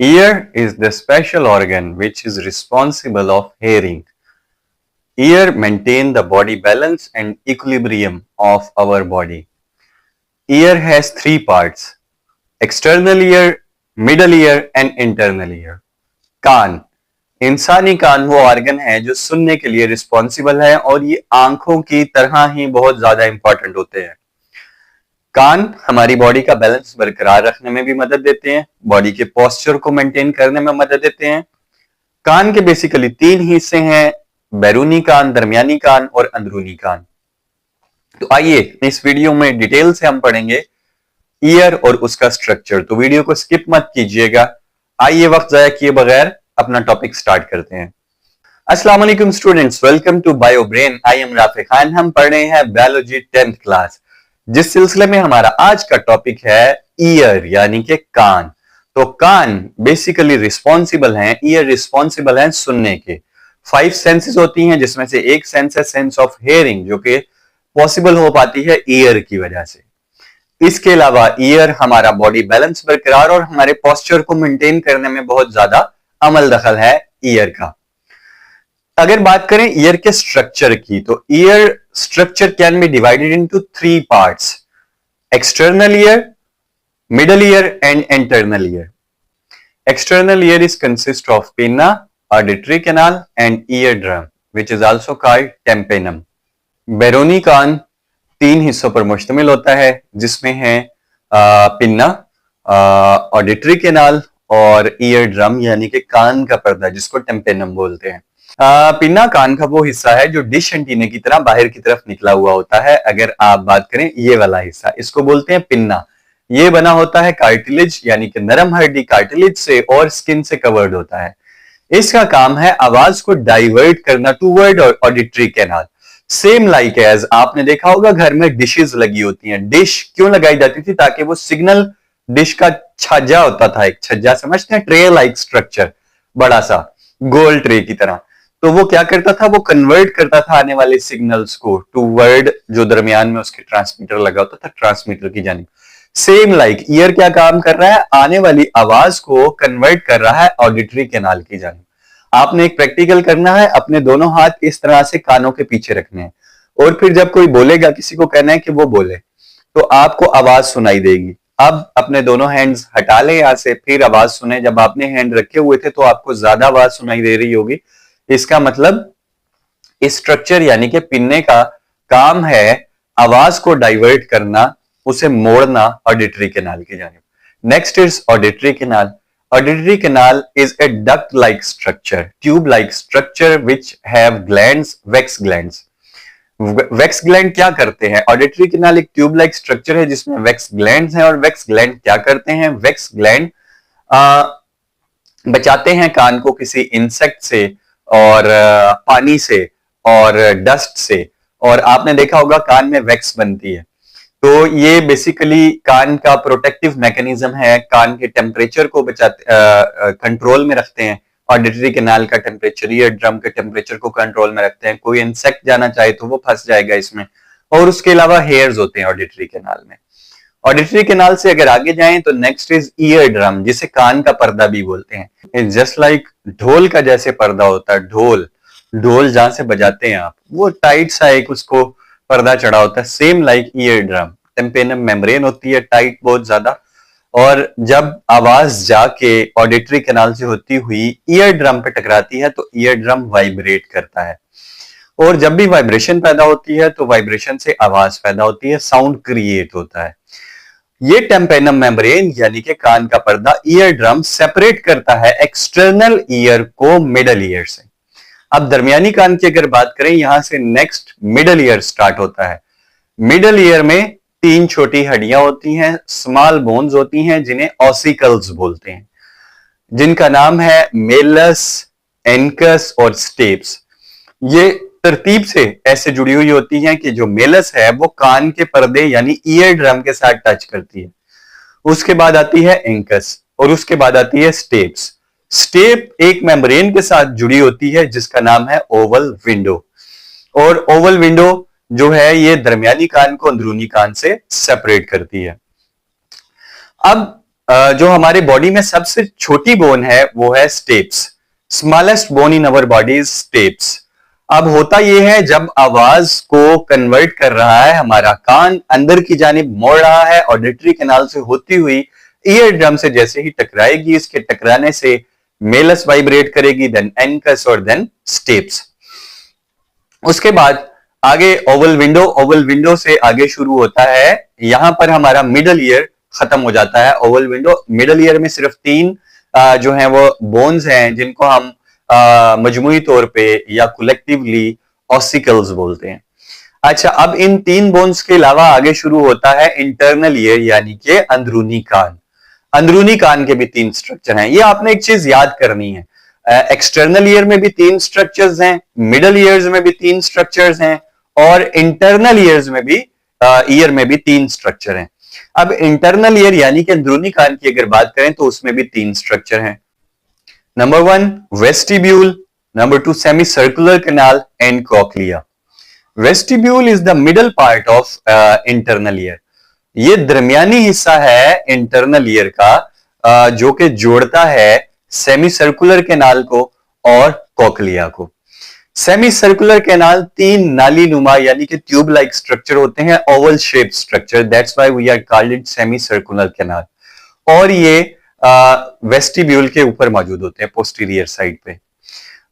Ear is the special organ which is responsible of hearing. Ear maintain the body balance and equilibrium of our body. Ear has three parts: external ear, middle ear and internal ear. कान, इंसानी कान वो organ है जो सुनने के लिए responsible है और ये आंखों की तरह ही बहुत ज्यादा इंपॉर्टेंट होते हैं। कान हमारी बॉडी का बैलेंस बरकरार रखने में भी मदद देते हैं, बॉडी के पोस्चर को मेंटेन करने में मदद देते हैं। कान के बेसिकली तीन हिस्से हैं: बैरूनी कान, दरमियानी कान और अंदरूनी कान। तो आइए इस वीडियो में डिटेल से हम पढ़ेंगे ईयर और उसका स्ट्रक्चर। तो वीडियो को स्किप मत कीजिएगा। आइए वक्त जाया किए बगैर अपना टॉपिक स्टार्ट करते हैं। अस्सलाम वालेकुम students, welcome to bio brain. I am Rafi Khan. हम पढ़ रहे हैं बायोलॉजी 10th क्लास, जिस सिलसिले में हमारा आज का टॉपिक है ईयर यानी कि कान। तो कान बेसिकली रिस्पॉन्सिबल हैं, ईयर रिस्पॉन्सिबल हैं सुनने के। 5 सेंसेस होती हैं, जिसमें से एक सेंस है सेंस ऑफ हेयरिंग, जो कि पॉसिबल हो पाती है ईयर की वजह से। इसके अलावा ईयर हमारा बॉडी बैलेंस बरकरार और हमारे पोस्चर को मेंटेन करने में बहुत ज्यादा अमल दखल है ईयर का। अगर बात करें ईयर के स्ट्रक्चर की, तो ear structure can be divided into 3 parts: external ear, middle ear and internal ear. External ear is consist of pinna, auditory canal and ear drum which is also called tympanum. बैरोनी कान 3 हिस्सों पर मुश्तमिल होता है, जिसमें है पिन्ना, ऑडिटरी कैनाल और ईयर ड्रम यानी कि कान का पर्दा, जिसको टेम्पेनम बोलते हैं। पिन्ना कान का वो हिस्सा है जो डिश एंटीने की तरह बाहर की तरफ निकला हुआ होता है। अगर आप बात करें ये वाला हिस्सा, इसको बोलते हैं पिन्ना। ये बना होता है कार्टिलेज यानी कि नरम हड्डी कार्टिलेज से और स्किन से कवर्ड होता है। इसका काम है आवाज को डाइवर्ट करना toward auditory canal. Same like as आपने देखा होगा घर में डिशेस लगी होती हैं। डिश क्यों लगाई जाती थी? ताकि वो सिग्नल, डिश का छज्जा होता था, एक छज्जा समझते हैं, ट्रे लाइक स्ट्रक्चर, बड़ा सा गोल ट्रे की तरह। तो वो क्या करता था? वो कन्वर्ट करता था आने वाले सिग्नल्स को टू वर्ड, जो दरमियान में उसके ट्रांसमीटर लगा होता था, ट्रांसमीटर की जानिब। सेम लाइक ईयर क्या काम कर रहा है? आने वाली आवाज को कन्वर्ट कर रहा है ऑडिटरी कैनाल की जानिब। आपने एक प्रैक्टिकल करना है, अपने दोनों हाथ इस तरह से कानों के पीछे रखने हैं और फिर जब कोई बोलेगा, किसी को कहना है कि वो बोले, तो आपको आवाज सुनाई देगी। अब अपने दोनों हैंड्स हटा ले यहां से, फिर आवाज सुने। जब आपने हैंड रखे हुए थे तो आपको ज्यादा आवाज सुनाई दे रही होगी। इसका मतलब इस स्ट्रक्चर यानी कि पिन्ने का काम है आवाज को डाइवर्ट करना, उसे मोड़ना ऑडिटरी कैनाल की जानिब। Next is auditory canal. Auditory canal is a duct-like structure, tube-like structure which have glands, wax glands. Wax gland क्या करते हैं? Auditory canal एक tube-like structure है जिसमें wax glands हैं, और wax gland क्या करते हैं? wax gland बचाते हैं कान को किसी इंसेक्ट से और पानी से और डस्ट से। और आपने देखा होगा कान में वैक्स बनती है, तो ये बेसिकली कान का प्रोटेक्टिव मैकेनिज्म है। कान के टेम्परेचर को बचाते, कंट्रोल में रखते हैं। ऑडिटरी कैनाल का टेम्परेचर, ईयर ड्रम के टेम्परेचर को कंट्रोल में रखते हैं। कोई इंसेक्ट जाना चाहे तो वो फंस जाएगा इसमें। और उसके अलावा हेयर्स होते हैं ऑडिटरी कैनाल में। ऑडिटरी कैनाल से अगर आगे जाएं तो नेक्स्ट इज ईयर ड्रम, जिसे कान का पर्दा भी बोलते हैं। जस्ट लाइक ढोल का जैसे पर्दा होता है, ढोल जहां से बजाते हैं आप, वो टाइट सा एक उसको पर्दा चढ़ा होता है। Same like ear drum, tympanum membrane होती है टाइट बहुत ज्यादा, और जब आवाज जाके ऑडिटरी कैनाल से होती हुई ईयर ड्रम पे टकराती है तो ईयर ड्रम वाइब्रेट करता है। और जब भी वाइब्रेशन पैदा होती है तो वाइब्रेशन से आवाज पैदा होती है, साउंड क्रिएट होता है। ये टेम्पेनम मेम्ब्रेन यानी कि कान का पर्दा, ईयर ड्रम सेपरेट करता है एक्सटर्नल ईयर को मिडल ईयर से। अब दरमियानी कान की अगर बात करें, यहां से नेक्स्ट मिडल ईयर स्टार्ट होता है। मिडल ईयर में 3 छोटी हड्डियां होती हैं, स्मॉल बोन्स होती हैं, जिन्हें ऑसिकल्स बोलते हैं, जिनका नाम है मेलस, एनकस और स्टेप्स। ये तरतीब से ऐसे जुड़ी हुई होती हैं कि जो मेलस है वो कान के पर्दे यानी ईयर ड्रम के साथ टच करती है। उसके बाद आती है एंकस और उसके बाद आती है स्टेप्स। स्टेप एक मेम्ब्रेन के साथ जुड़ी होती है जिसका नाम है ओवल विंडो, और ओवल विंडो जो है ये दरमियानी कान को अंदरूनी कान से सेपरेट करती है। अब जो हमारे बॉडी में सबसे छोटी बोन है वो है steps. Smallest bone in our body is steps. अब होता यह है, जब आवाज को कन्वर्ट कर रहा है हमारा कान अंदर की जानिब मोड़ रहा है, ऑडिटरी कैनाल से होती हुई ईयर ड्रम से जैसे ही टकराएगी, इसके टकराने से मेलस वाइब्रेट करेगी, देन एनकस और देन स्टेप्स। उसके बाद आगे ओवल विंडो से आगे शुरू होता है, यहां पर हमारा मिडल ईयर खत्म हो जाता है। ओवल विंडो, मिडल ईयर में सिर्फ 3 जो है वो बोन्स हैं जिनको हम मजमुई तौर पे या कलेक्टिवली ऑसिकल्स बोलते हैं। अच्छा, अब इन 3 बोन्स के अलावा आगे शुरू होता है इंटरनल ईयर यानी कि अंदरूनी कान। अंदरूनी कान के भी 3 स्ट्रक्चर हैं। ये आपने एक चीज याद करनी है, एक्सटर्नल ईयर में भी 3 स्ट्रक्चर्स हैं, मिडल ईयर्स में भी 3 स्ट्रक्चर्स हैं और इंटरनल ईयर्स में भी ईयर में भी 3 स्ट्रक्चर हैं। अब इंटरनल ईयर यानी कि अंदरूनी कान की अगर बात करें तो उसमें भी 3 स्ट्रक्चर हैं। Number 1 vestibule, number 2 semi circular canal and cochlea. Vestibule is the middle part of internal ear. ये दरमियानी हिस्सा है इंटरनल ईयर का, जो कि जोड़ता है सेमी सर्कुलर कैनाल को और कॉक्लिया को। सेमी सर्कुलर कैनाल 3 नाली नुमा यानी कि ट्यूब लाइक स्ट्रक्चर होते हैं, oval shape structure, that's why we are called it semi circular canal. और ये वेस्टिब्यूल के ऊपर मौजूद होते हैं, पोस्टीरियर साइड पे।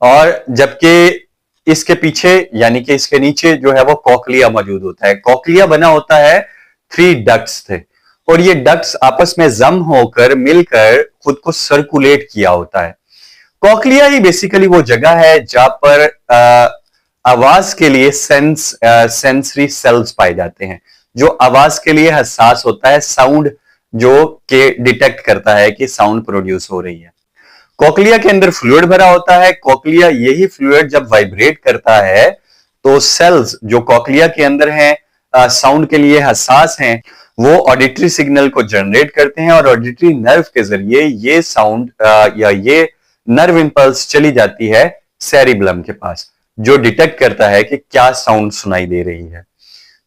और जबकि इसके पीछे यानी कि इसके नीचे जो है वो कॉक्लिया मौजूद होता है। कॉक्लिया बना होता है 3 डक्ट्स थे और ये डक्ट्स आपस में जम होकर मिलकर खुद को सर्कुलेट किया होता है। कॉक्लिया ही बेसिकली वो जगह है जहां पर आवाज के लिए सेंसरी सेल्स पाए जाते हैं, जो आवाज के लिए हसास होता है, साउंड जो के डिटेक्ट करता है कि साउंड प्रोड्यूस हो रही है। कॉक्लिया के अंदर फ्लूइड भरा होता है। कॉक्लिया, यही फ्लूइड जब वाइब्रेट करता है तो सेल्स जो कॉक्लिया के अंदर हैं, साउंड के लिए हसास हैं, वो ऑडिटरी सिग्नल को जनरेट करते हैं और ऑडिटरी नर्व के जरिए ये साउंड या ये नर्व इंपल्स चली जाती है सेरिबलम के पास, जो डिटेक्ट करता है कि क्या साउंड सुनाई दे रही है।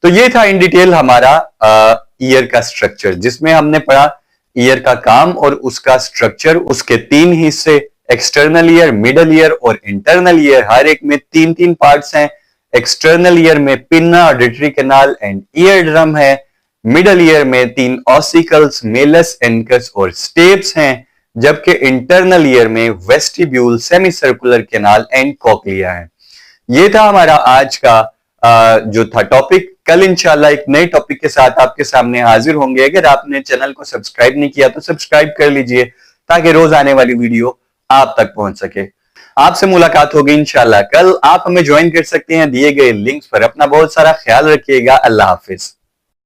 तो ये था इन डिटेल हमारा ईयर का स्ट्रक्चर, जिसमें हमने पढ़ा ईयर का काम और उसका स्ट्रक्चर, उसके 3 हिस्से, एक्सटर्नल ईयर, मिडल ईयर और इंटरनल ईयर। हर एक में 3-3 पार्ट्स हैं। एक्सटर्नल ईयर में pinna, auditory canal and ear drum है। मिडल ईयर में 3 ऑसिकल्स, मेलस, एनकस और स्टेप्स हैं, जबकि इंटरनल ईयर में vestibule, semi circular canal and cochlea है। ये था हमारा आज का जो था टॉपिक। कल इंशाल्लाह एक नए टॉपिक के साथ आपके सामने हाजिर होंगे। अगर आपने चैनल को सब्सक्राइब नहीं किया तो सब्सक्राइब कर लीजिए ताकि रोज आने वाली वीडियो आप तक पहुंच सके। आपसे मुलाकात होगी इंशाल्लाह कल। आप हमें ज्वाइन कर सकते हैं दिए गए लिंक्स पर। अपना बहुत सारा ख्याल रखिएगा। अल्लाह हाफिज।